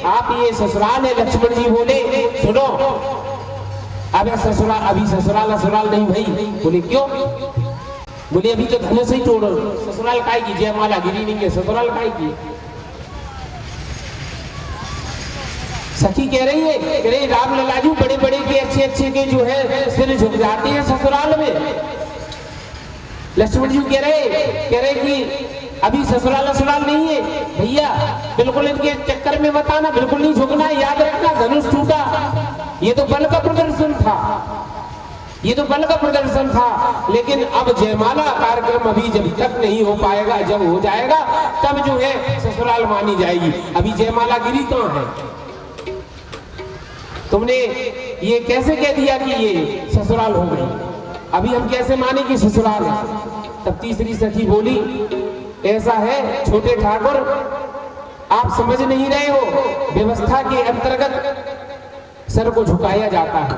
आप ये ससुराल है। लक्ष्मण जी बोले सुनो, अबे ससुराल, अभी ससुराल नहीं भाई। बोले क्यों? बोले अभी तो धनुष ही तोड़ो, ससुराल काय की, जयमाला गिरी नहीं है, ससुराल काय की। सखी कह रही है, कह रही राम ललाजू बड़े बड़े के अच्छे के जो है सिर झुक जाते हैं ससुराल में। लक्ष्मण जी कह रहे कि अभी ससुराल नहीं है भैया, बिल्कुल इनके चक्कर में बताना, बिल्कुल नहीं झुकना, याद रखना धनुष टूटा, ये तो बल का प्रदर्शन था, ये तो बल का प्रदर्शन था। लेकिन अब जयमाला कार्यक्रम अभी जब तक नहीं हो पाएगा, जब हो जाएगा तब जो है ससुराल मानी जाएगी। अभी जयमाला गिरी कहाँ है? तुमने ये कैसे कह दिया कि ये ससुराल हो गई? अभी हम कैसे माने कि ससुराल है? तब तीसरी सखी बोली ऐसा है छोटे ठाकुर, आप समझ नहीं रहे हो, व्यवस्था के अंतर्गत सर को झुकाया जाता है,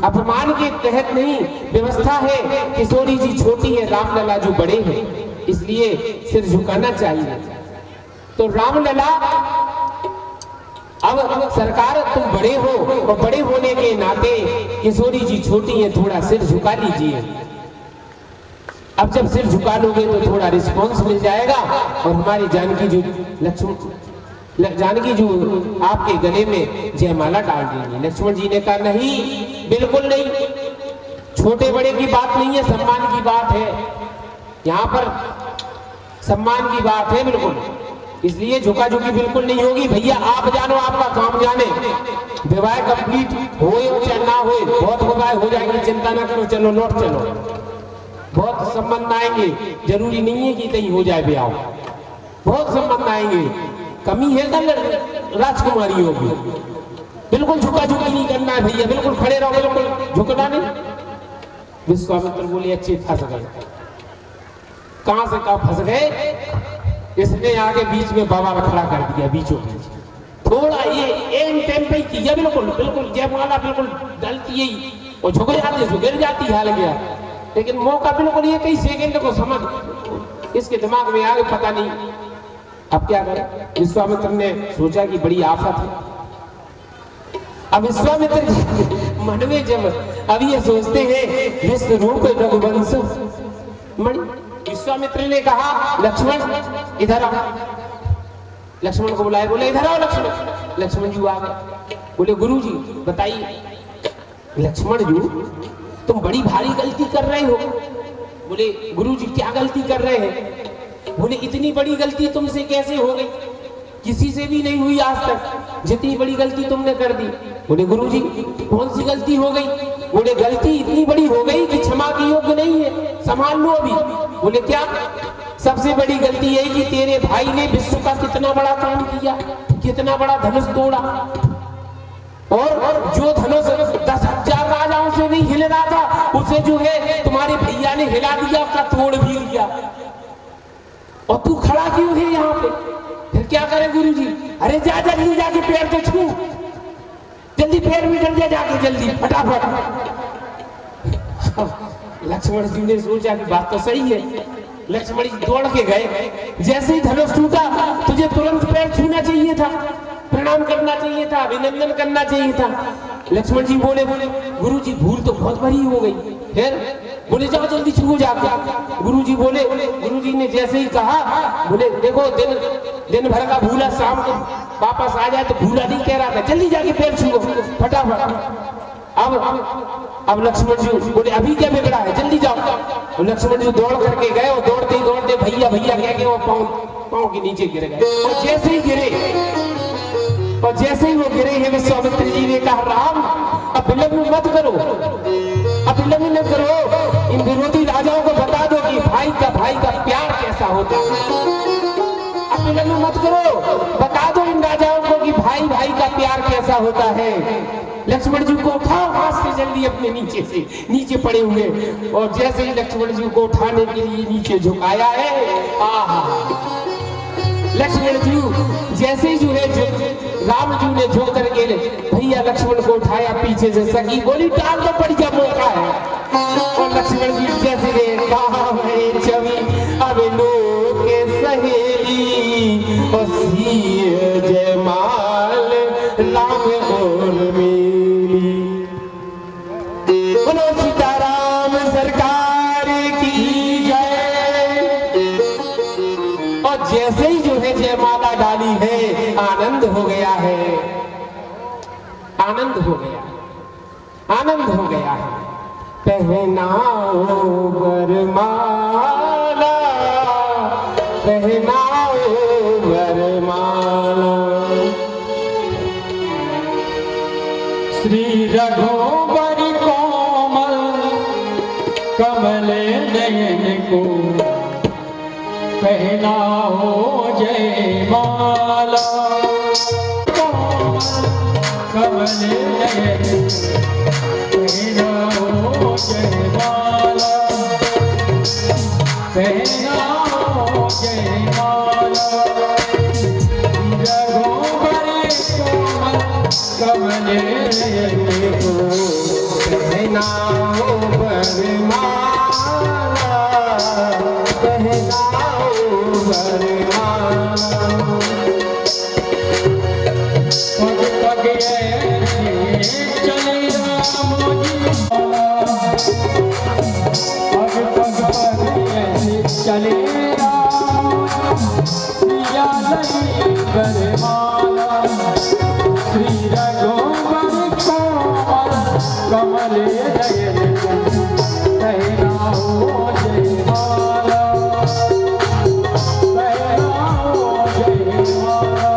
अपमान के तहत नहीं। व्यवस्था है किशोरी जी छोटी है, रामलला जो बड़े हैं, इसलिए सिर झुकाना चाहिए। तो रामलला, अब सरकार तुम बड़े हो और बड़े होने के नाते किशोरी जी छोटी है, थोड़ा सिर झुका लीजिए। अब जब सिर झुका लोगे तो थोड़ा रिस्पॉन्स मिल जाएगा और हमारी जानकी जो आपके गले में जयमाला डाल देंगे। लक्ष्मण जी ने कहा नहीं, बिल्कुल नहीं, छोटे बड़े की बात नहीं है, सम्मान की बात है, यहाँ पर सम्मान की बात है बिल्कुल, इसलिए झुका झुकी बिल्कुल नहीं होगी। भैया आप जानो, आपका काम जाने, विवाह कंप्लीट हो या ना हो, बहुत विवाह हो जाएंगे, चिंता ना करो, चलो लौट चलो, बहुत संबंध आएंगे, जरूरी नहीं है कि कहीं हो जाए ब्याह, बहुत संबंध आएंगे, कमी है कल राजकुमारी होगी। बिल्कुल झुका झुकी नहीं करना है भैया, बिल्कुल खड़े रहो, बिल्कुल झुकना नहीं। विश्वामित्र बोले अच्छे फंस गए। कहां से कहां फंस गए? इसने आगे बीच में बाबा को खड़ा कर दिया, बीचों बीच, थोड़ा ये एन टाइम पे किया, बिल्कुल जयमाला बिल्कुल डलती ही और झुक जाती, गिर जाती, हाल गया। लेकिन मौका बिल्कुल ये कई सेकंड को समझ इसके दिमाग में आगे, पता नहीं अब क्या करें। विश्वामित्र ने सोचा कि बड़ी आफत है। अब विश्वामित्र मन में जब अब ये सोचते हैं विश्व रूप रघुवंश मणि, विश्वामित्र ने कहा लक्ष्मण इधर आओ। लक्ष्मण को बुलाए, बोले इधर आओ लक्ष्मण। लक्ष्मण जी आ गए, बोले गुरु जी बताइए। लक्ष्मण जी तुम बड़ी भारी गलती कर रहे हो। बोले गुरु जी क्या गलती कर रहे हैं? बोले इतनी बड़ी गलती तुमसे कैसे हो गई, किसी से भी नहीं हुई आज तक, जितनी बड़ी गलती तुमने कर दी। बोले गुरु जी कौन सी गलती हो गई? बोले गलती इतनी बड़ी हो गई कि क्षमा के योग्य नहीं है, संभाल लो अभी। बोले क्या? सबसे बड़ी गलती यही कि तेरे भाई ने विश्व का कितना बड़ा काम किया, कितना बड़ा धनुष तोड़ा, और जो धनुष 10,000 राजाओं से नहीं हिल रहा था, उसे जो है तुम्हारे भैया ने हिला दिया, उसका तोड़ भी दिया, और तू खड़ा क्यों है यहाँ पे? फिर क्या करे गुरु जी? अरे जा जल्दी जाके पैर तो छू, जल्दी पैर में डल जा, जाके जल्दी फटाफट। लक्ष्मण जी ने सोचा कि बात तो सही है। लक्ष्मण जी दौड़ के गए, जैसे ही धनुष टूटा तुझे तुरंत पैर छूना चाहिए था, प्रणाम करना चाहिए था, अभिनंदन करना चाहिए था। लक्ष्मण जी बोले गुरु जी भूल तो बहुत बड़ी हो गई। फिर बोले जाओ जल्दी छुओ जाके। गुरु जी बोले, गुरु जी ने जैसे ही कहा, बोले देखो दिन भर का भूला शाम को वापस आ जाए तो भूला नहीं कह रहा था, जल्दी जाके पैर छुओ फटाफट। अब लक्ष्मण जी बोले अभी क्या बिगड़ा है, जल्दी जाओ। लक्ष्मण जी दौड़ करके गए, और दौड़ते दौड़ते भैया भैया कह के वो पांव के नीचे गिर गए। और जैसे ही वो गिरे हैं, विश्वामित्र जी ने कहा राम अब विलंब मत करो, अब विलंब न करो, इन विरोधी राजाओं को बता दो कि भाई का प्यार कैसा होता है। अब विलंब मत करो, बता दो इन राजाओं को कि भाई का प्यार कैसा होता है। लक्ष्मण जी को उठाओ हाथ से जल्दी अपने नीचे पड़े हुए, और जैसे ही लक्ष्मण जी को उठाने के लिए नीचे झुकाया है, आहा लक्ष्मण जी जैसे ही जो है राम जी ने झुक करके भैया लक्ष्मण को उठाया, पीछे से सखी बोली टाल तो बढ़िया मौका है। और लक्ष्मण जी जैसे छवि अब लोग के सहेली जयमाला हो गया है, आनंद हो गया, आनंद हो गया है। पहनाओ वरमाला, पहनाओ वरमाला। श्री रघुबर कोमल कमल नयन को पहनाओ जयमाला। कमल नयन पहनाओ जयमाला, पहनाओ जयमाला। रघुबर कोमल कमल नयन को पहनाओ वरमाला, पहनाओ वरमाला। पग पग ऐसे चले राम जी पग पग पग ऐसे चले राम सिया लई वरमाला। श्री रघुबर कोमल कमल नयन को पहनाओ जयमाला, पहनाओ जयमाला।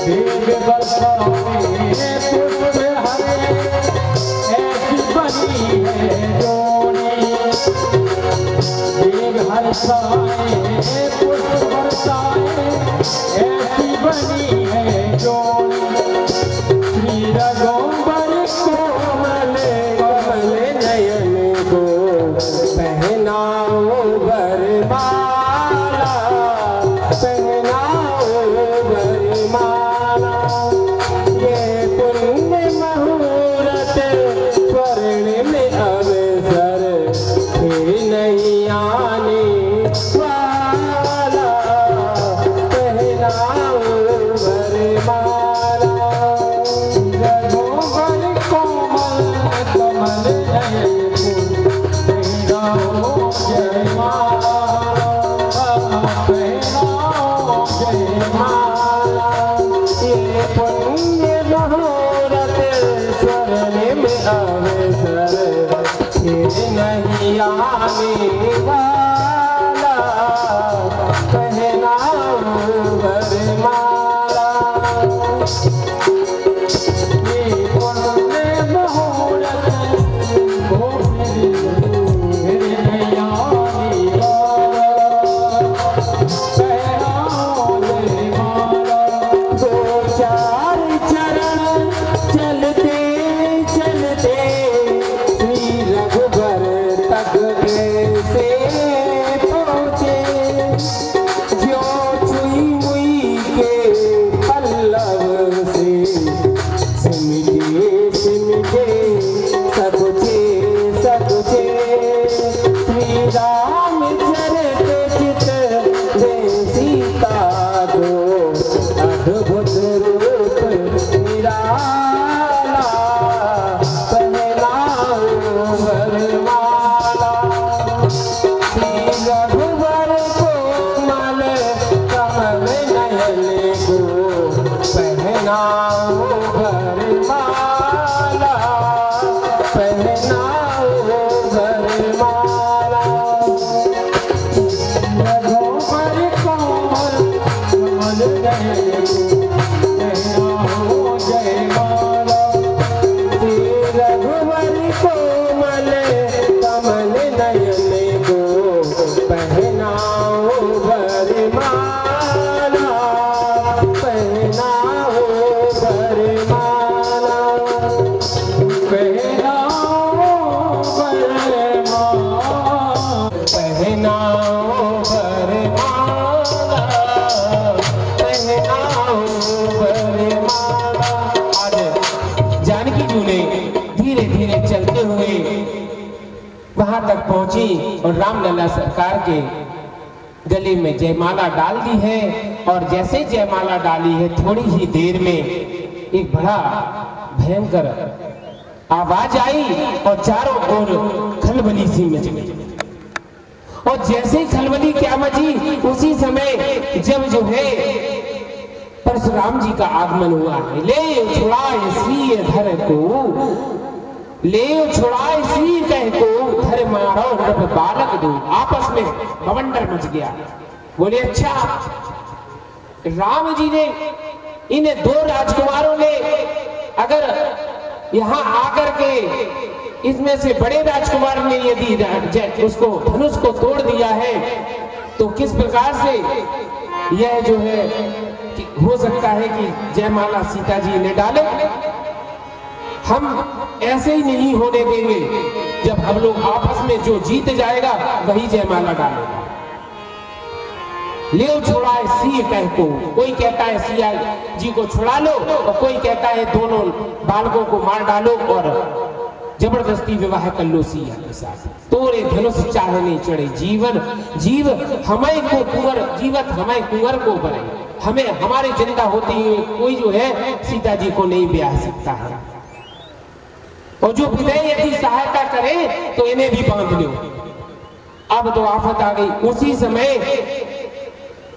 देव बरसाए पुष्प हरे ऐसी बनी है जोड़ी। देव हर्षाए पुष्प बरसाए ऐसी बनी है जोड़ी। श्री रघुबर कोमल कमल नयन को पहनाओ वरमाला, पहनाओ वरमाला। ये पुण्य मुहूर्त स्वर्णिम अवसर फिर नहीं आने वाला, पहनाओ वरमाला। रघुबर कोमल कमल नयन को पहनाओ जयमाला, पहनाओ जयमाला। ये पुण्य मुहूर्त स्वर्णिम अवसर फिर नहीं आने वाला, पहनाओ वरमाला। ये पुण्य मुहूर्त को फिर नहीं आने वाला, पहनाओ जयमाला। दो चार चरण चलते चलते श्री रघुबर तक ऐसे पहुँचे। जो छुई मुई के पल्लव से सिमटे सिमटे सकुचे सकुचे। श्री राम चरित चित वे सीता को अद्भुत रूप निराला, पहनाओ वरमाला। श्री रघुबर कोमल कमल नयन को पहनाओ वरमाला, पहनाओ वरमाला। रघुबर कोमल कमल नयन को पहनाओ जयमाला। श्री रघुबर कोमल कमल नयन को पहनाओ वरमाला, पहनाओ वरमाला। पहनाओ वरमाला, पहनाओ वरमाला, पहनाओ वरमाला। आज जानकी जी ने पहुंची और रामलला सरकार के गले में जयमाला डाल दी है। और जैसे जयमाला डाली है, थोड़ी ही देर में एक बड़ा भयंकर आवाज आई और चारों ओर खलबली सी मच गई। और जैसे ही खलबली क्या मची, उसी समय जब जो है परशुराम जी का आगमन हुआ है। ले छुड़ाए सिय धर को, ले छुड़ाए सिय कह को, धर मारो नभ बालक दो। आपस में बवंडर मच गया। बोले अच्छा, राम जी ने, इन दो राजकुमारों ने अगर यहाँ आकर के इसमें से बड़े राजकुमार ने यदि उसको धनुष को तोड़ दिया है, तो किस प्रकार से यह जो है कि हो सकता है कि जयमाला सीता जी ने डाले। हम ऐसे ही नहीं होने देंगे। जब हम लोग आपस में जो जीत जाएगा वही जयमाला डालेगा। ले छुड़ाए सिय कह को, कोई कहता है सिया जी को छुड़ा लो और कोई कहता है दोनों बालकों को मार डालो और जबरदस्ती विवाह कर लो सिया के साथ। तोरे धनुष चाहे नहीं चढ़े जीवन, जीव हमें को कुंवर, जीवत हमें कुंवर को बने। हमें हमारे जिंदा होती हुई कोई जो है सीता जी को नहीं ब्याह सकता है। और जो विनय यदि सहायता करे तो इन्हें भी बांध लो। अब तो आफत आ गई। उसी समय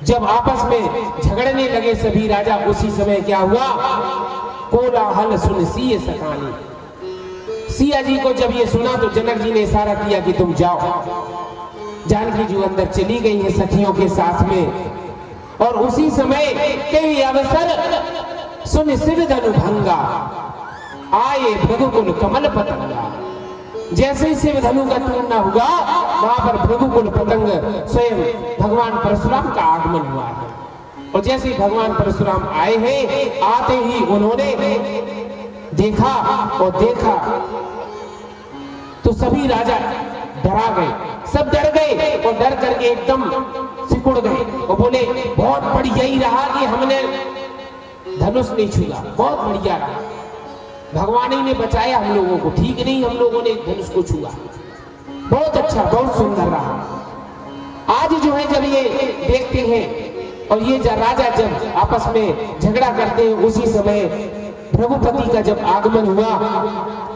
जब आपस में झगड़ने लगे सभी राजा, उसी समय क्या हुआ, कोलाहल सुन सिय सकानी। सिया जी को जब ये सुना तो जनक जी ने इशारा किया कि तुम जाओ। जानकी जी अंदर चली गई है सखियों के साथ में। और उसी समय कई अवसर सुन शिव धनु भंगा, आए भृगुकुल कमल पतंगा। जैसे ही शिव धनु का टूटना हुआ, वहां पर भृगुकुल पतंग स्वयं भगवान परशुराम का आगमन हुआ है। और जैसे ही भगवान परशुराम आए हैं, आते ही उन्होंने देखा और देखा तो सभी राजा डरा गए, सब डर गए और डर करके एकदम सिकुड़ गए और बोले बहुत बढ़िया ही रहा कि हमने धनुष नहीं छुआ, बहुत बढ़िया रहा, भगवान ही ने बचाया हम लोगों को, ठीक नहीं हम लोगों ने धनुष को छुआ, बहुत अच्छा, बहुत सुंदर रहा। आज जो है जब ये देखते हैं और ये राजा जब आपस में झगड़ा करते हैं, उसी समय भृगुपति का जब आगमन हुआ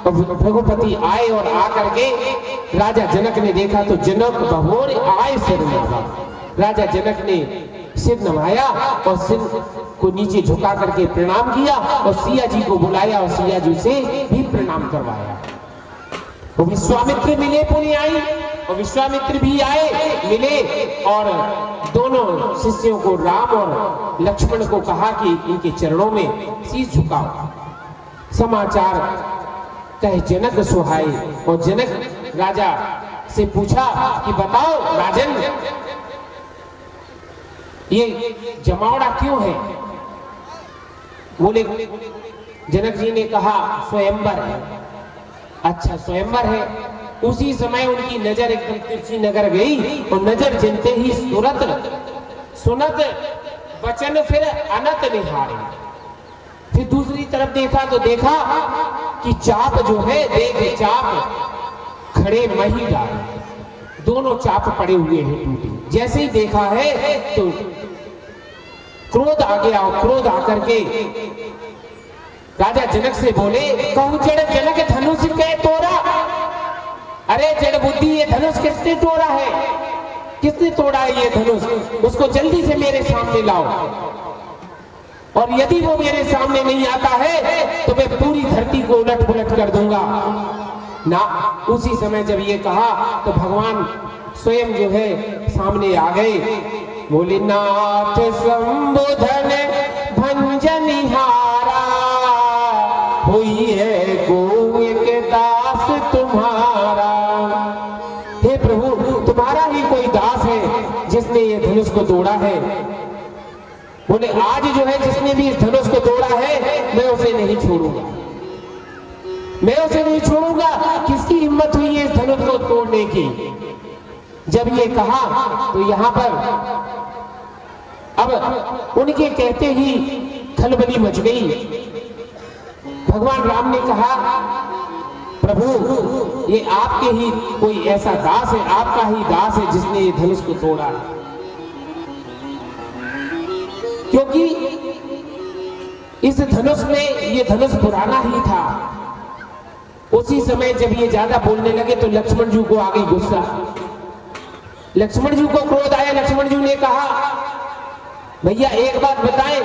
और भृगुपति आए और आकर के राजा जनक ने देखा तो जनक बहोर आए सिर नवा। राजा जनक ने सिर नवाया और सिर को नीचे झुका करके प्रणाम किया और सिया जी को बुलाया और सिया जी से भी प्रणाम करवाया। वो विश्वामित्र मिले पुण्य आई और विश्वामित्र भी आए मिले और दोनों शिष्यों को राम और लक्ष्मण को कहा कि इनके चरणों में शीश झुकाओ। समाचार कहे जनक सुहाए और जनक राजा से पूछा कि बताओ राजन, ये जमावड़ा क्यों है? बोले जनक जी ने कहा स्वयंवर है। अच्छा स्वयंवर है। उसी समय उनकी नजर एकदम तिरछी नगर गई और नजर जनते ही सुनत वचन फिर अनत निहारे। फिर दूसरी तरफ देखा तो देखा कि चाप जो है, देख चाप खड़े मही डाल, दोनों चाप पड़े हुए हैं टूटे। जैसे ही देखा है तो क्रोध आ गया और क्रोध आकर के राजा जनक से बोले कहूं जड़ जनक धनुष के तोड़ा। अरे जड़ बुद्धि, ये धनुष किसने तोड़ा है? किसने तोड़ा है ये धनुष? उसको जल्दी से मेरे सामने लाओ और यदि वो मेरे सामने नहीं आता है तो मैं पूरी धरती को उलट पुलट कर दूंगा ना। उसी समय जब ये कहा तो भगवान स्वयं जो है सामने आ गए। बोले नाथ संबोधन भंजनिहारा, हुई है को एक दास तुम्हारा। हे प्रभु, तुम्हारा ही कोई दास है जिसने ये धनुष को तोड़ा है। बोले आज जो है जिसने भी इस धनुष को तोड़ा है मैं उसे नहीं छोड़ूंगा, मैं उसे नहीं छोड़ूंगा। किसकी हिम्मत हुई है इस धनुष को तोड़ने की? जब ये कहा तो यहां पर अब उनके कहते ही खलबली मच गई। भगवान राम ने कहा प्रभु ये आपके ही कोई ऐसा दास है, आपका ही दास है जिसने ये धनुष को तोड़ा है। क्योंकि इस धनुष में ये धनुष पुराना ही था। उसी समय जब ये ज्यादा बोलने लगे तो लक्ष्मण जी को आ गई गुस्सा। लक्ष्मण जी को क्रोध आया। लक्ष्मण जी ने कहा, भैया एक बात बताएं,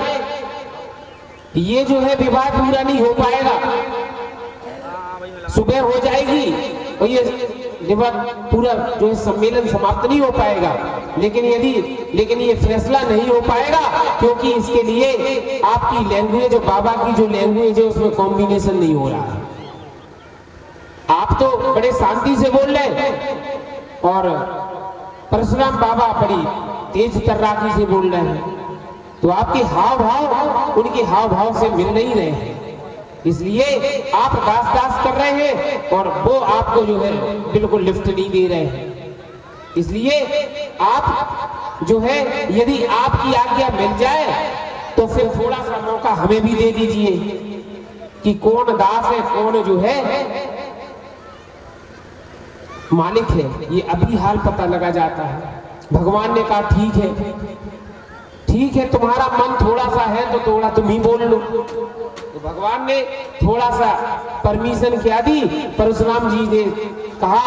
ये जो है विवाह पूरा नहीं हो पाएगा। सुबह हो जाएगी और ये विवाह पूरा जो है सम्मेलन समाप्त नहीं हो पाएगा। लेकिन ये फैसला नहीं हो पाएगा क्योंकि इसके लिए आपकी लैंग्वेज और बाबा की जो लैंग्वेज है उसमें कॉम्बिनेशन नहीं हो रहा है। आप तो बड़े शांति से बोल रहे हैं और परशुराम बाबा बड़ी तेज तर्राकी से बोल रहे हैं, तो आपके हाव भाव उनके हाव भाव से मिल नहीं रहे हैं। इसलिए आप दास दास कर रहे हैं और वो आपको जो है बिल्कुल लिफ्ट नहीं दे रहे हैं। इसलिए आप जो है यदि आपकी आज्ञा मिल जाए तो फिर थोड़ा सा मौका हमें भी दे दीजिए कि कौन दास है कौन जो है मालिक है, ये अभी हाल पता लगा जाता है। भगवान ने कहा ठीक है तुम्हारा मन थोड़ा सा है तो थोड़ा तुम ही बोल लो। तो भगवान ने थोड़ा सा परमिशन क्या दी। परशुराम जी ने कहा,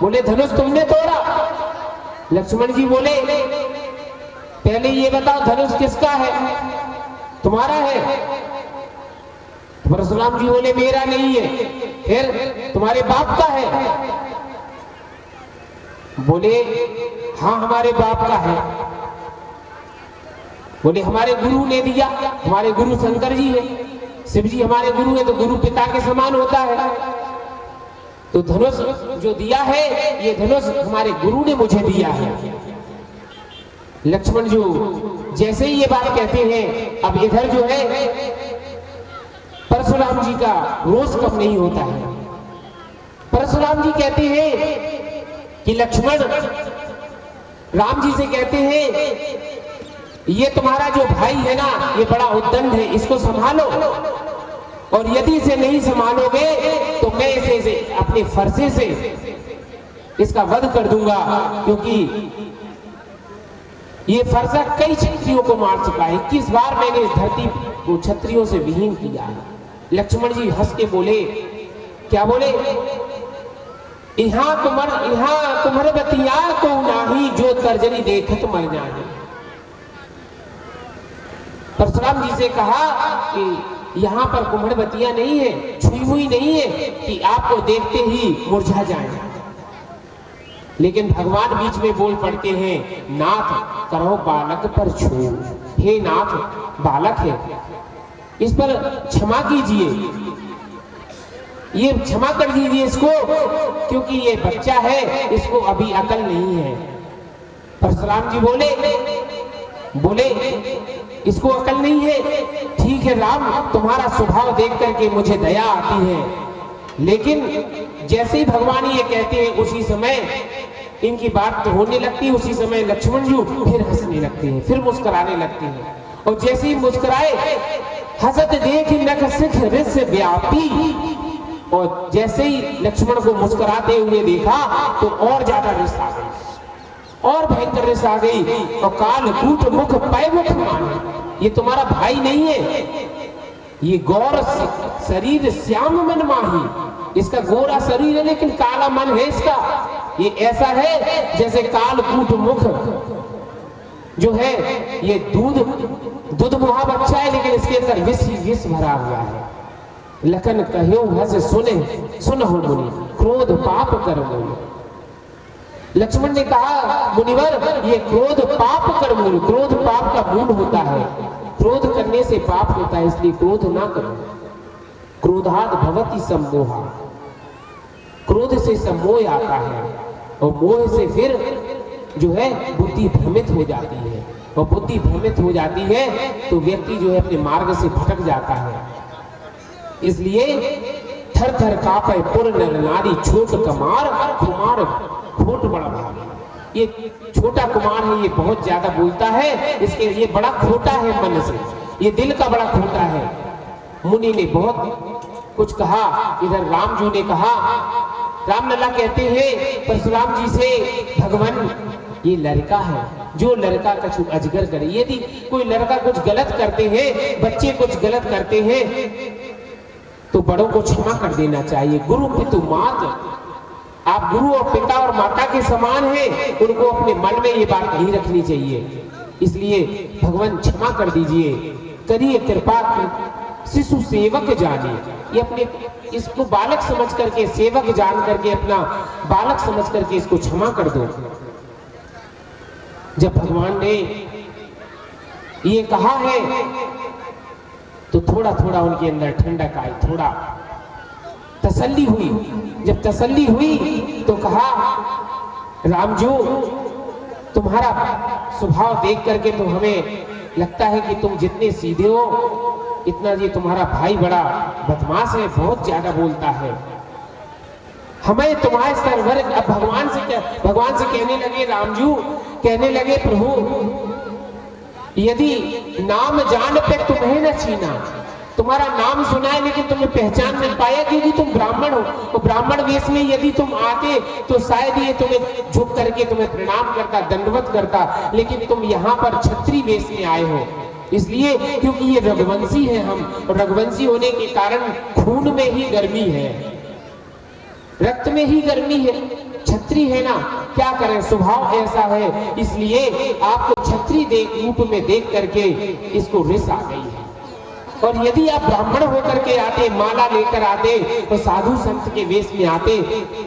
बोले धनुष तुमने तोड़ा? लक्ष्मण जी बोले पहले ये बताओ धनुष किसका है? तुम्हारा है? परशुराम जी बोले मेरा नहीं है। फिर तुम्हारे बाप का है? बोले हाँ हमारे बाप का है। बोले हमारे गुरु ने दिया, हमारे गुरु शंकर जी है, शिव जी हमारे गुरु है, तो गुरु पिता के समान होता है। तो धनुष जो दिया है ये धनुष हमारे गुरु ने मुझे दिया है। लक्ष्मण जी जैसे ही ये बात कहते हैं, अब इधर जो है परशुराम जी का रोष कम नहीं होता है। परशुराम जी कहते हैं कि लक्ष्मण राम जी से कहते हैं ये तुम्हारा जो भाई है ना ये बड़ा उद्दंड है, इसको संभालो, और यदि इसे नहीं संभालोगे तो मैं इसे अपने फरसे से इसका वध कर दूंगा, क्योंकि ये फरसा कई क्षत्रियों को मार चुका है। 21 बार मैंने इस धरती को क्षत्रियों से विहीन किया है। लक्ष्मण जी हंस के बोले, क्या बोले? यहाँ तुम्हारे बतिया को नाही जो तर्जनी देखत मर जाए। परशुराम जी से कहा कि यहाँ पर कुम्हड़बतियां नहीं है, छुई हुई नहीं है कि आपको देखते ही मुरझा जाए। लेकिन भगवान बीच में बोल पड़ते हैं, नाथ करो बालक पर छू। हे नाथ, बालक है, इस पर क्षमा कीजिए, ये क्षमा कर दीजिए इसको, क्योंकि ये बच्चा है, इसको अभी अकल नहीं है। परशुराम जी बोले इसको अकल नहीं है। ठीक है राम, तुम्हारा स्वभाव देख करके मुझे दया आती है, लेकिन जैसे ही भगवान ये कहते हैं उसी समय इनकी बात तो होने लगती है। उसी समय लक्ष्मण जी फिर हंसने लगते हैं, फिर मुस्कुराने लगते हैं, और जैसे ही मुस्कुराए, हंसत देख नख सिख रिस व्यापी, और जैसे ही लक्ष्मण को मुस्कुराते हुए देखा तो और ज्यादा रिस आ गई, और भयंकर रिस आ गई, और काल कूट मुख पै मुख माने। ये तुम्हारा भाई नहीं है, ये गौर शरीर श्याम मन माही, इसका गोरा शरीर है लेकिन काला मन है इसका। ये ऐसा है जैसे काल कूट मुख जो है ये दूध मुहा बच्चा है, लेकिन इसके अंदर विष भरा हुआ है। लखन कहो हस सुन हो मुनि, क्रोध पाप कर मूल। लक्ष्मण ने कहा, मुनिवर ये क्रोध पाप कर मूल, क्रोध पाप का मूल होता है, क्रोध करने से पाप होता है, इसलिए क्रोध ना करो। क्रोधाद भवति सम्मोहा, क्रोध से सम्मोह आता है, और मोह से फिर जो है बुद्धि भ्रमित हो जाती है, और बुद्धि भ्रमित हो जाती है तो व्यक्ति जो है अपने मार्ग से भटक जाता है। इसलिए थर थर कापे पुर नर नारी, छोट कमार कुमार खोट बड़ा भारी। ये छोटा कुमार है, ये बहुत ज्यादा बोलता है, इसके ये बड़ा खोटा है मन से, ये दिल का बड़ा खोटा है। मुनि ने बहुत कुछ कहा। इधर राम जी ने कहा, राम लला कहते हैं परशुराम जी से, भगवान ये लड़का है, जो लड़का कछु अजगर करे। यदि कोई लड़का कुछ गलत करते हैं, बच्चे कुछ गलत करते हैं, तो बड़ों को क्षमा कर देना चाहिए। गुरु पितु मात, आप गुरु और पिता और माता के समान हैं, उनको अपने मन में ये बात नहीं रखनी चाहिए। इसलिए भगवान क्षमा कर दीजिए, करिए कृपा, शिशु सेवक जाने। ये अपने इसको बालक समझ करके, सेवक जान करके, अपना बालक समझ करके इसको क्षमा कर दो। जब भगवान ने ये कहा है तो थोड़ा थोड़ा उनके अंदर ठंडक आई, थोड़ा तसल्ली हुई। जब तसल्ली हुई तो कहा, रामजू तुम्हारा स्वभाव देख करके तो हमें लगता है कि तुम जितने सीधे हो, इतना ये तुम्हारा भाई बड़ा बदमाश है, बहुत ज्यादा बोलता है। हमें तुम्हारे सरवर। अब भगवान से कहने लगे, रामजू कहने लगे, प्रभु यदि नाम जान पे तुम्हें न छीना, तुम्हारा नाम सुना है लेकिन तुमने पहचान नहीं पाया क्योंकि तुम ब्राह्मण हो। तो ब्राह्मण वेश में यदि तुम आते तो शायद ये तुम्हें झुक करके तुम्हें प्रणाम करता, दंडवत करता, लेकिन तुम यहाँ पर क्षत्रिय वेश में आए हो, इसलिए क्योंकि ये रघुवंशी है हम, और रघुवंशी होने के कारण खून में ही गर्मी है, रक्त में ही गर्मी है। क्षत्रिय है ना, क्या करें, स्वभाव ऐसा है, इसलिए आपको क्षत्रिय रूप में देख करके इसको रिस आ गई है। और यदि आप ब्राह्मण होकर के आते, माला लेकर आते, तो साधु संत के वेश में आते,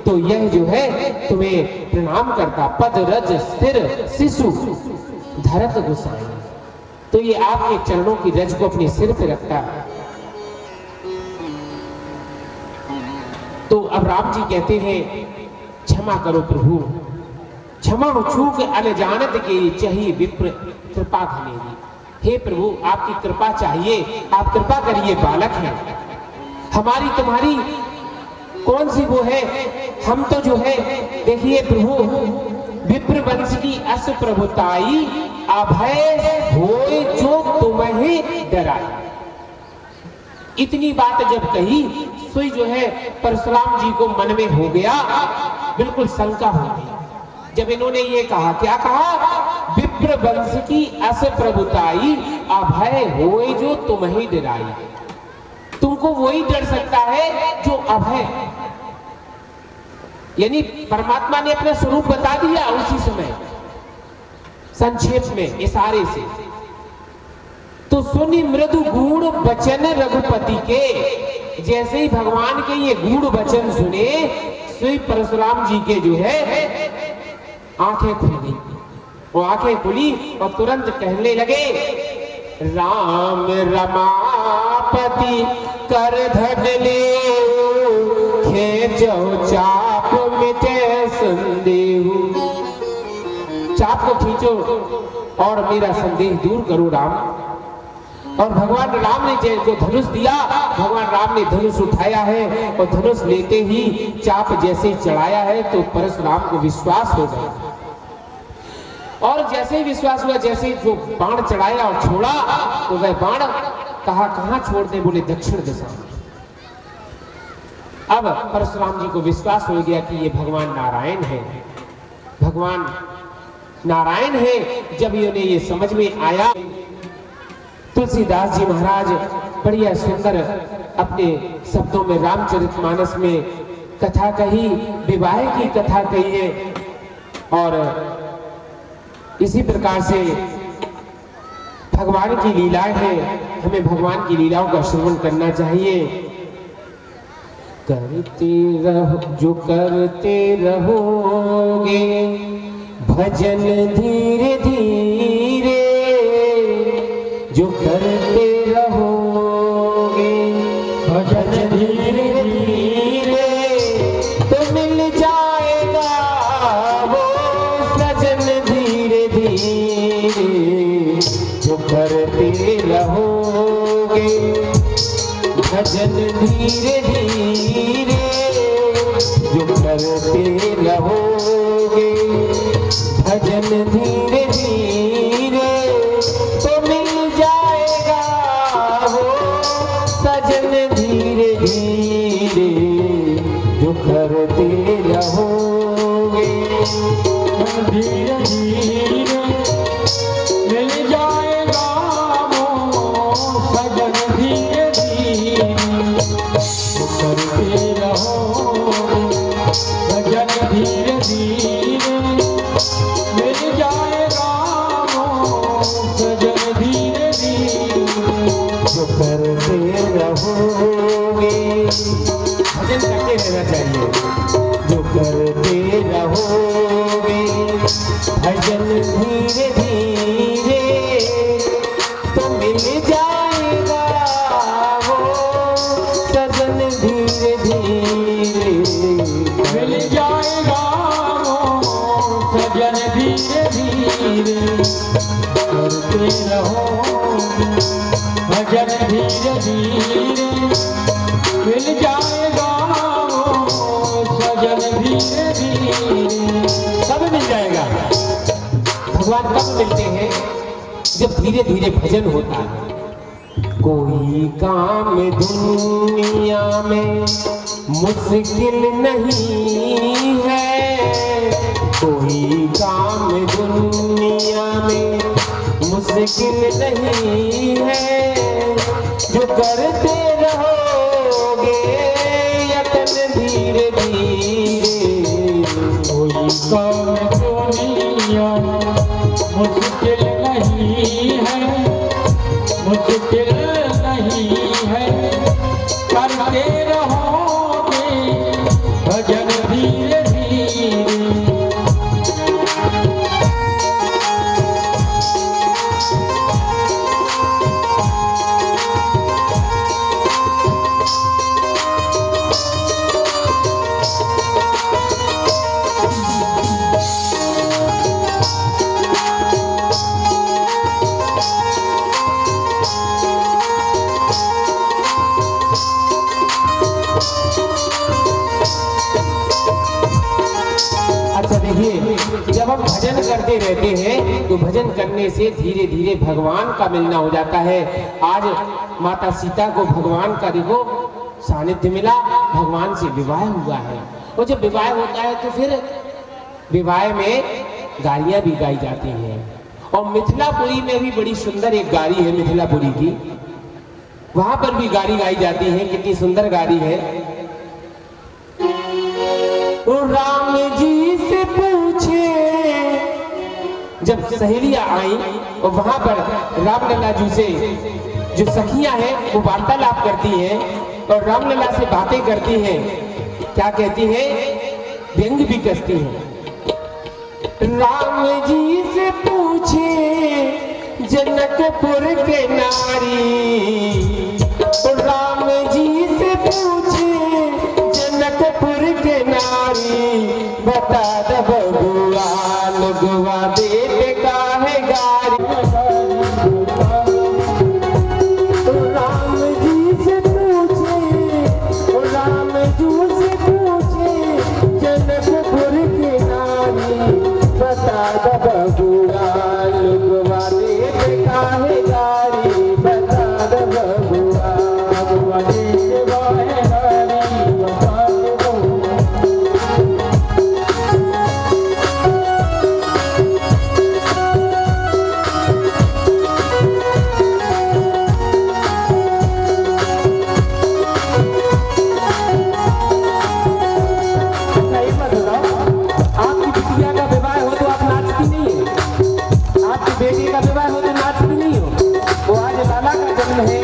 तो यह जो है तुम्हें प्रणाम करता। पद रज स्थिर शिशु धरत गोसाई, तो ये आपके चरणों की रज को अपने सिर पे रखता है। तो अब राम जी कहते हैं, क्षमा करो प्रभु, क्षमा हो चूक अनजानत के चाहिए विप्र कृपा घनेरी। हे प्रभु आपकी कृपा चाहिए, आप कृपा करिए, बालक है हमारी तुम्हारी कौन सी वो है, हम तो जो है देखिए प्रभु, विप्र वंश की अस प्रभुताई अभय होए जो तुम्हें डराई। इतनी बात जब कही, सोई जो है परशुराम जी को मन में हो गया, बिल्कुल शंका हो गई। जब इन्होंने ये कहा, क्या कहा, विप्र वंश की अस प्रभुताई अभय होए जो तुम्हें डराई। तुमको वही डर सकता है जो अभय, यानी परमात्मा ने अपना स्वरूप बता दिया उसी समय, संक्षेप में इशारे से। तो सुनी मृदु गूढ़ वचन रघुपति के, जैसे ही भगवान के ये गूढ़ वचन सुने, श्री परशुराम जी के जो है आंखें खुल गई। वो आंखें खुली और तुरंत कहने लगे, राम रमापति कर धडले, खेचो चाप मिटे संदेहु। चाप को खींचो और मेरा संदेह दूर करो राम। और भगवान राम ने जो धनुष दिया, भगवान राम ने धनुष उठाया है और धनुष लेते ही चाप जैसे ही चढ़ाया है तो परशुराम को विश्वास हो गया। और जैसे ही विश्वास हुआ, जैसे ही जो बाण चढ़ाया और छोड़ा, तो वह बाण कहाँ छोड़ दे, बोले दक्षिण दिशा में। अब परशुराम जी को विश्वास हो गया कि ये भगवान नारायण है, भगवान नारायण है। जब इन्हें ये समझ में आया, तुलसीदास जी महाराज बढ़िया सुंदर अपने शब्दों में रामचरितमानस में कथा कही, विवाह की कथा कही है। और इसी प्रकार से भगवान की लीलाएं हैं, हमें भगवान की लीलाओं का श्रवण करना चाहिए। करते रहो जो करते रहोगे भजन धीरे धीरे, जो करते रहोगे भजन धीरे धीरे, तो मिल जाएगा वो सजन धीरे धीरे। जो करते रहोगे भजन धीरे धीरे, जो करते रहोगे भजन धीरे धीरे, तो मिल जाएगा वो सजन धीरे धीरे। करते रहोगे। धीरे धीरे मिल जाएगा वो सजन, धीरे धीरे करते रहो सजन, धीरे धीरे मिल जाएगा वो सजन, धीरे धीरे जो करते रहोगे। भजन करते रहना चाहिए। जो करते रहोगे भजन धीरे धीरे तो मिल जाएगा वो सजन, धीरे धीरे मिल जाएगा वो सजन, धीरे धीरे करते रहो भजन, धीरे धीरे मिल जाएगा वो सजन, धीरे धीरे। कब मिल जाएगा? भगवान कब मिलते हैं? जब धीरे धीरे भजन होता है। कोई काम दुनिया में मुश्किल नहीं है, कोई काम दुनिया में मुश्किल नहीं है। जो करते रहोगे यतन धीरे धीरे कोई काम दुनिया मुश्किल नहीं है, मुश्किल नहीं है। करते रहोगे भजन, धीरे धीरे जब हम भजन करते रहते हैं तो भजन करने से धीरे धीरे भगवान का मिलना हो जाता है। आज माता सीता को भगवान का देखो सानिध्य मिला, भगवान से विवाह हुआ है। और जब विवाह होता है तो फिर विवाह में गालियां भी गाई जाती हैं। और मिथिलापुरी में भी बड़ी सुंदर एक गाड़ी है मिथिलापुरी की, वहां पर भी गाड़ी गाई जाती है। कितनी सुंदर गाड़ी है। राम जी से पूछे, जब सहेलियां आई और वहां पर रामलला जी से जो सखियां हैं वो वार्तालाप करती हैं और रामलला से बातें करती हैं। क्या कहती हैं? व्यंग भी कसती हैं। राम जी से पूछे जनकपुर के नारी, राम जी से पूछे जनकपुर के नारी, बता द बबुआ लगवा देते काहे गारी। राम जी से पूछे, राम जी से पूछे जनकपुर के नारी, बता द बबुआ लगवा देते काहे गारी। बता द बबुआ लगवा देते काहे गारी। बता द बबुआ बेटी का विवाह हो तो नाचती नहीं हो। वो आज लाला का जन्म है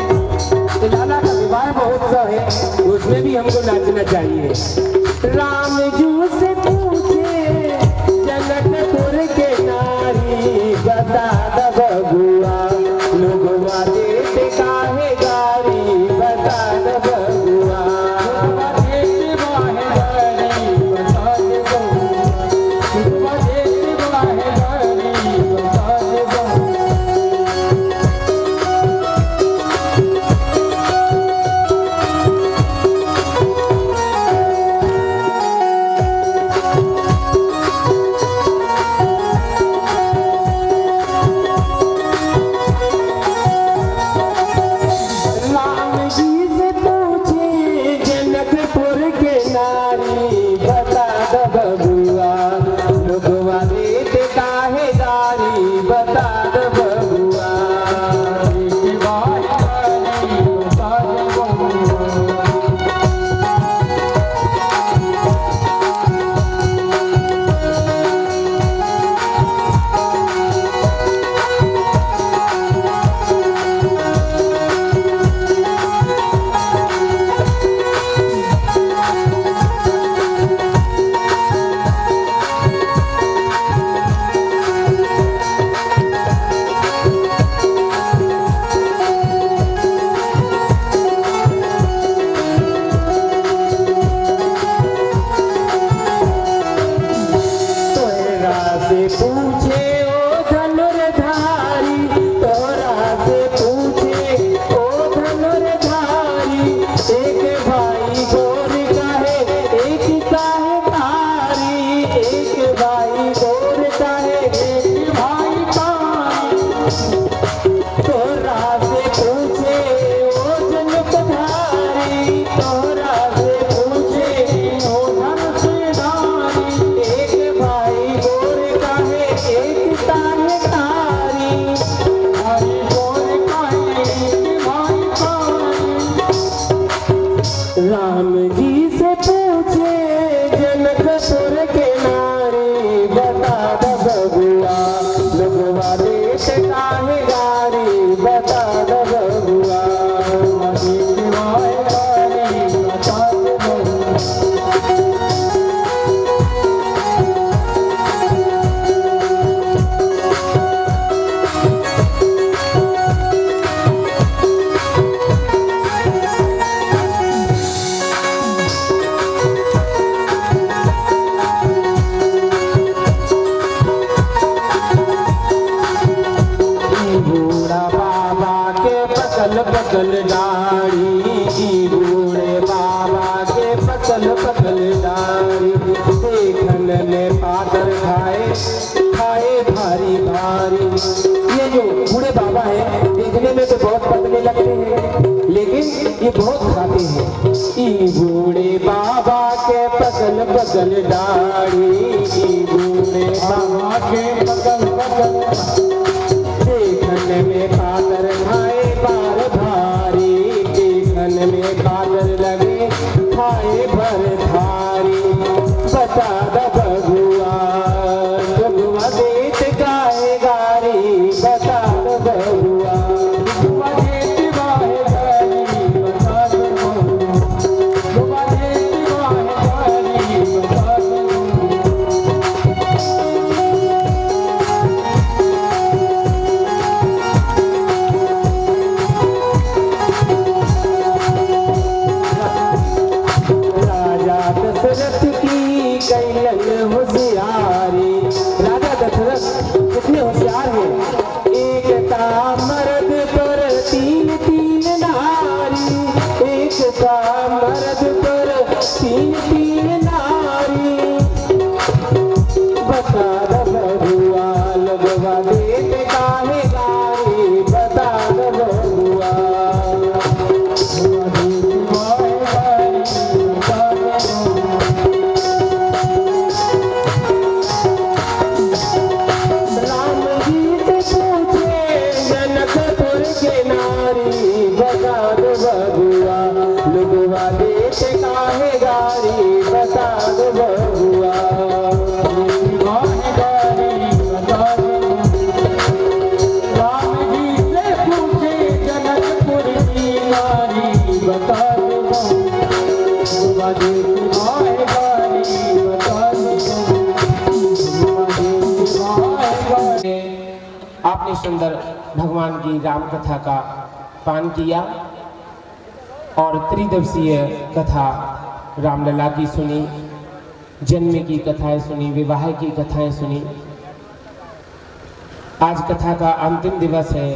तो लाला का विवाह महोत्सव है, उसमें भी हमको नाचना चाहिए। राम जी से पूछे जनकपुर के नारी, बता द बबुआ लोगवा देते काहे गारी। बता द बबुआ देते काहे गारी। बता द बबुआ देते काहे गारी। बता द बबुआ पतल पतल डारी, देखन में पातर खाए खाए भारी भारी। ये जो बूढ़े बाबा हैं देखने में तो बहुत पतले लगते हैं, लेकिन ये बहुत खाते हैं। ई बूढ़े बाबा के पतल पतल डारी, ई बूढ़े बाबा के पतल पतल देखन में पातर खाए बार भारी, देखन में पातर लगे खाए भर भारी। बता द बबुआ बबुआ देत गाए गारी, बता द बबुआ बबुआ देत गाए गारी, बता द बबुआ देत गाए गारी, बता द। दशरथ की कैलन होशियारी, राजा दशरथ कितने होशियार हैं। एक था मर्द पर तीन तीन नारी, एक था मर्द पर तीन तीन नारी। बता द बबुआ लगवा देत काहे गारी, बता द बबुआ लगवा देत काहे गारी, बता दो बबुआ काहे गारी, बता दो। राम जी से पूछे जनकपुर की नारी, बता दो लगवा देत काहे गारी, बता दो। आपने सुंदर भगवान की राम कथा का पान किया और त्रिदिवसीय कथा रामलला की सुनी, जन्म की कथाएं सुनी, विवाह की कथाएं सुनी। आज कथा का अंतिम दिवस है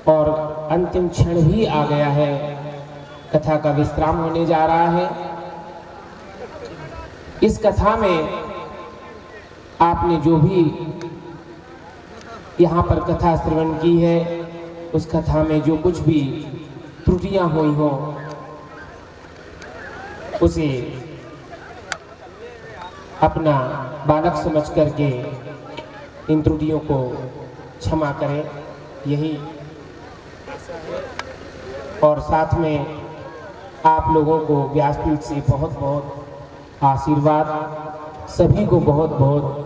और अंतिम क्षण भी आ गया है। कथा का विश्राम होने जा रहा है। इस कथा में आपने जो भी यहाँ पर कथा श्रवण की है, उस कथा में जो कुछ भी त्रुटियां हुई हो उसे अपना बालक समझ करके इन त्रुटियों को क्षमा करें, यही। और साथ में आप लोगों को व्यासपीठ से बहुत बहुत आशीर्वाद, सभी को बहुत बहुत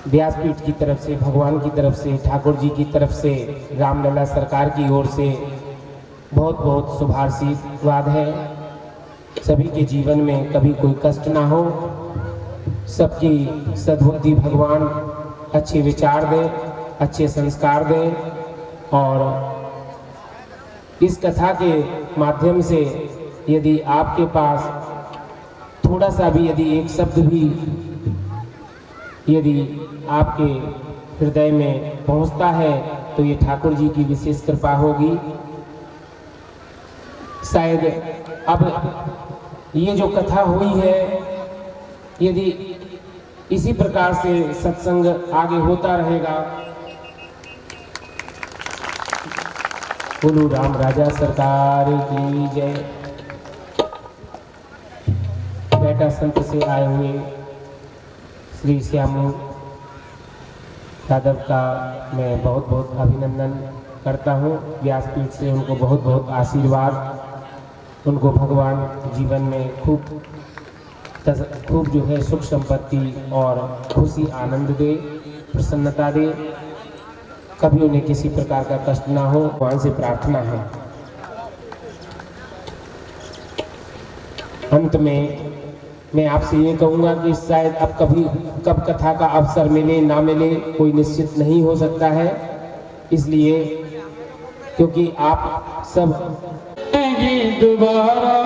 व्यासपीठ की तरफ से, भगवान की तरफ से, ठाकुर जी की तरफ से, रामलला सरकार की ओर से बहुत बहुत शुभाशीर्वाद है। सभी के जीवन में कभी कोई कष्ट ना हो, सबकी सद्बुद्धि भगवान अच्छे विचार दे, अच्छे संस्कार दे। और इस कथा के माध्यम से यदि आपके पास थोड़ा सा भी, यदि एक शब्द भी यदि आपके हृदय में पहुंचता है, तो ये ठाकुर जी की विशेष कृपा होगी। शायद अब ये जो कथा हुई है, यदि इसी प्रकार से सत्संग आगे होता रहेगा, बोलो राम राजा सरकार की जय। बेटा संत से आए हुए श्री श्यामू यादव का मैं बहुत बहुत अभिनंदन करता हूँ। व्यासपीठ से उनको बहुत बहुत आशीर्वाद, उनको भगवान जीवन में खूब जो है सुख संपत्ति और खुशी आनंद दे, प्रसन्नता दे, कभी उन्हें किसी प्रकार का कष्ट ना हो, भगवान से प्रार्थना है। अंत में मैं आपसे ये कहूँगा कि शायद अब कब कथा का अवसर मिले ना मिले कोई निश्चित नहीं हो सकता है, इसलिए क्योंकि आप सब दोबारा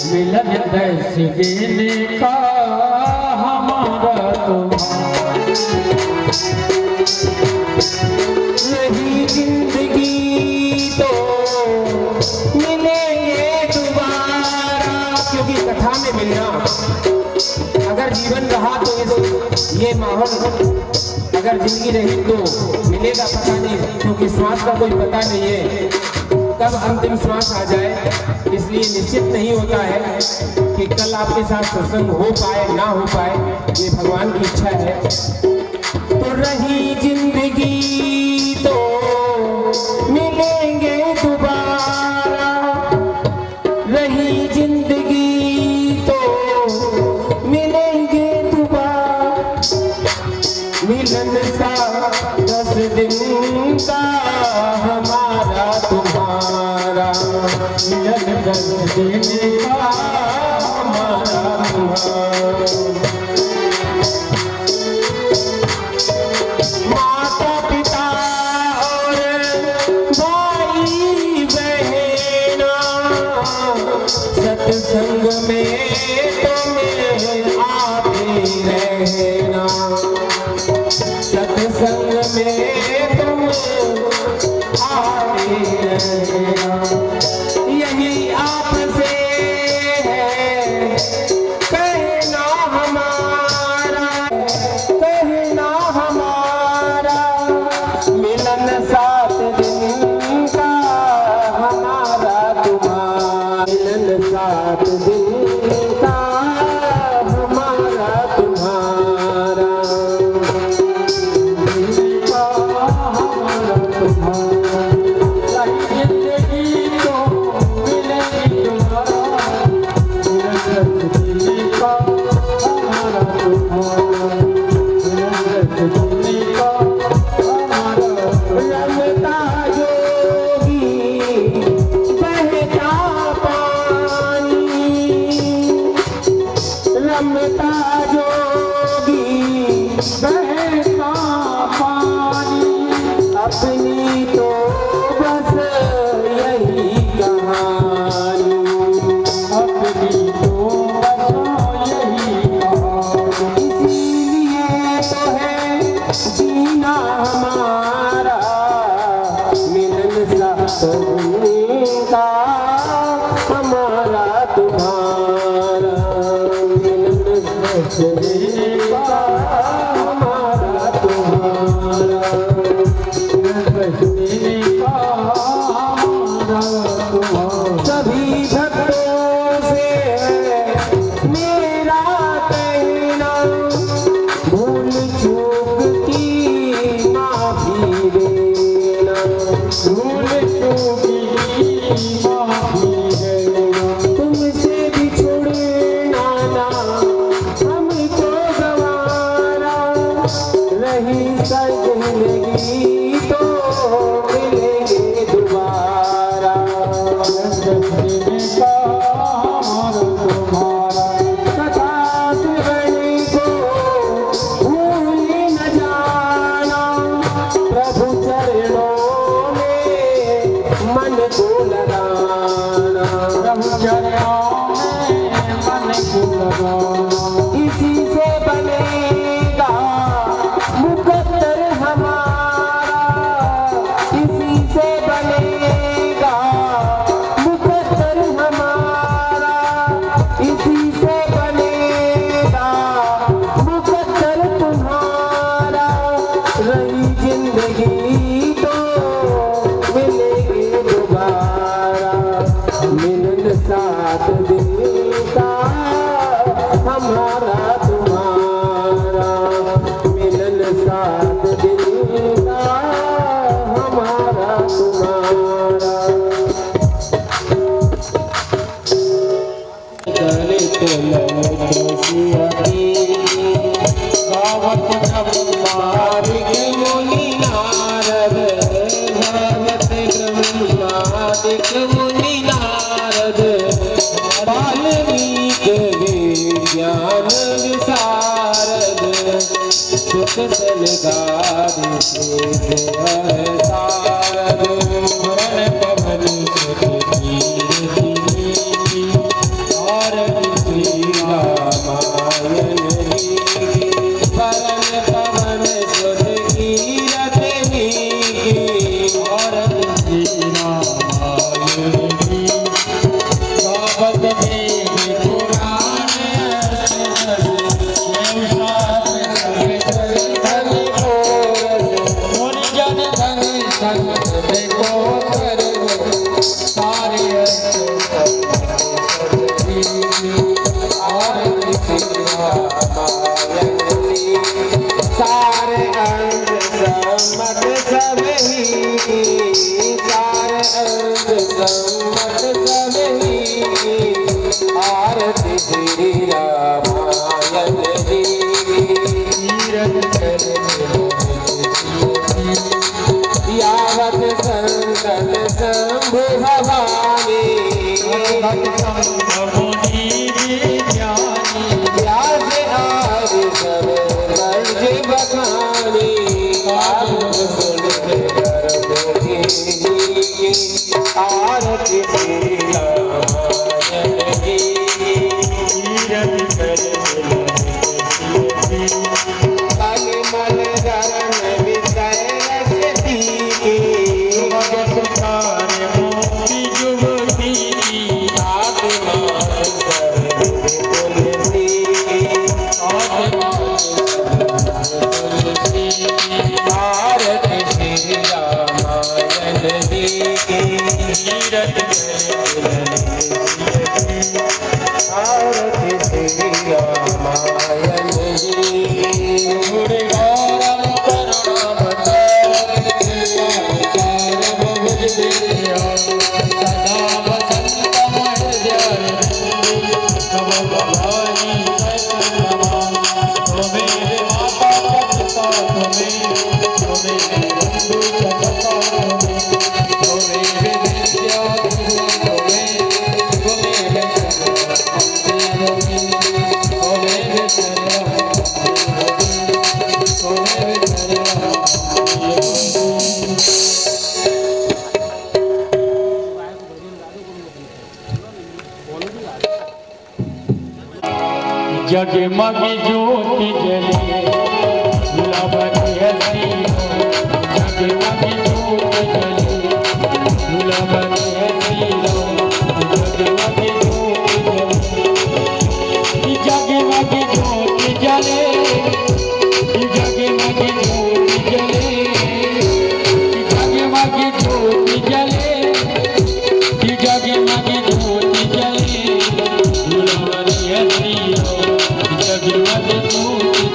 मिलन दस देने का हमारा तो रही जिंदगी तो अगर जीवन रहा तो ये माहौल, अगर जिंदगी रही तो मिलेगा पता नहीं, क्योंकि श्वास का कोई पता नहीं है कब अंतिम श्वास आ जाए। इसलिए निश्चित नहीं होता है कि कल आपके साथ सत्संग हो पाए ना हो पाए, ये भगवान की इच्छा है। तो रही जिंदगी तो मिलेंगे दोबारा, रही जिंदगी तो मिलेंगे दोबारा, मिलन सा 10 दिन का हमारा तुम्हारा, मिलन 10 दिन का हमारा तुम्हारा। माता पिता और भाई बहना सत्संग में तुम्हें आते रहना, सत्संग में तुम आते रहना। यही आपसे है कहना हमारा, कहना हमारा, मिलन 7 दिन का हमारा तुम्हारा, मिलन 7 दिन का हमारा तुम्हारा, हमारा तुम्हारा। जिंदगी तो मिलेगी तुम्हारा, मिलन 10 दिन का हमारा तुम्हारा, मिलन 10 दिन का हमारा। रमता जोगी बहता पानी, रमता जोगी बहता पानी, अपनी तो बस यही कहानी, अपनी तो बस यही कहानी। इसीलिए तो है जीना हमारा, मिलन 7 दिन का हमारा तुम्हारा, मिलन 10 दिन का हमारा तुम्हारा, मिलन 10 दिन का हमारा तुम्हारा। सभी भक्तों से है मेरा कहना, भूल चूक की माफी देना, भूल चूक की माफी देना। तुमसे बिछुड़ना ना हमको गवारा, रही जिंदगी तो मिलेंगे दोबारा, 10 दिन का हमारा तुम्हारा। कथा श्रवण को भूल न जाना, प्रभु चरणों में मन को लगाना, प्रभु चरणों में मन को लगाना। इसी से बनेगा मुकद्दर हमारा, इसी से बनेगा मुकद्दर हमारा, इसी से बनेगा मुकद्दर तुम्हारा। रही जिंदगी तो मिलेगी दोबारा, मिलन 7 दिन का हमारा तुम्हारा, मिलन 7 दिन का हमारा तुम्हारा। दलित गावत ब्रह्मादिक मुनि नारद, गावत ब्रह्मादिक मुनि नारद, वाल्मीकि ज्ञान विशारद, सुख सलगार से सारद, मरण पवन और श्री रामायण परम पवन सुर कीरत और श्री रामायण गावत वेद पुराण सम्मत सबही आरती श्री रामायण जी यावत संकट शंभु भवानी व्यास आदि सब वर्ज बखानी आरती श्री रामायण जी तन मन धर्म विषय रसती जगमग ज्योति जले गुलाबी हसी जगमग ज्योति जले गुलाबी हसी जगमग ज्योति जले जगमग ज्योति जले जगमग ज्योति जले जगमग ज्योति जले गुलाबी हसी जगमग ज्योति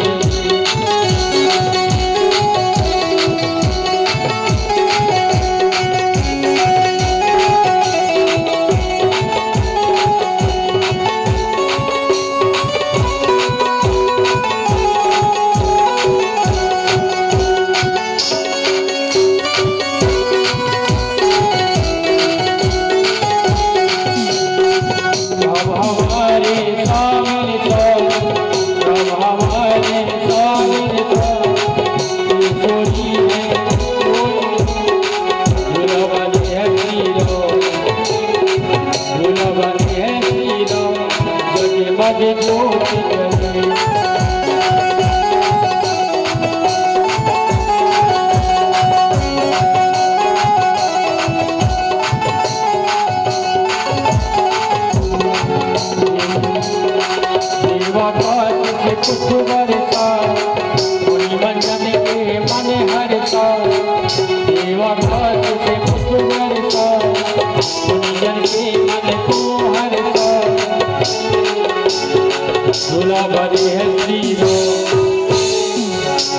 गुलाबी है श्री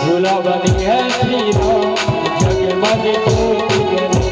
गुलाबी है श्री जगमग ज्योति जले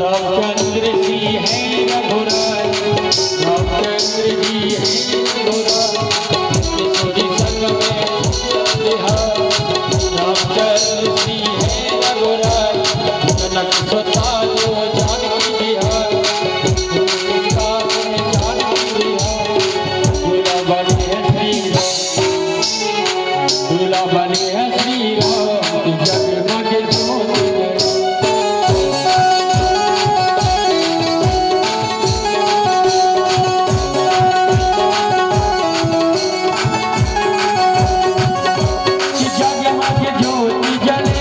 रामचंद्र जी हैं रघुराय, रामचंद्र जी हैं रघुराय, किशोरी संग में बिहार। रामचंद्र जी हैं रघुराय, जनक स्वता जो जानकी बिहार, काश में जानकी बिहार। दूल्हा बने हैं श्री राम, दूल्हा बने हैं श्री राम, जगमग ज्योति जले।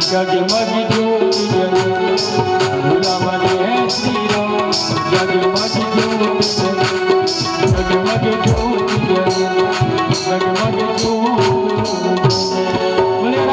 जगमग ज्योति जले, दूल्हा बने हैं श्री राम, जगमग ज्योति जले, जगमग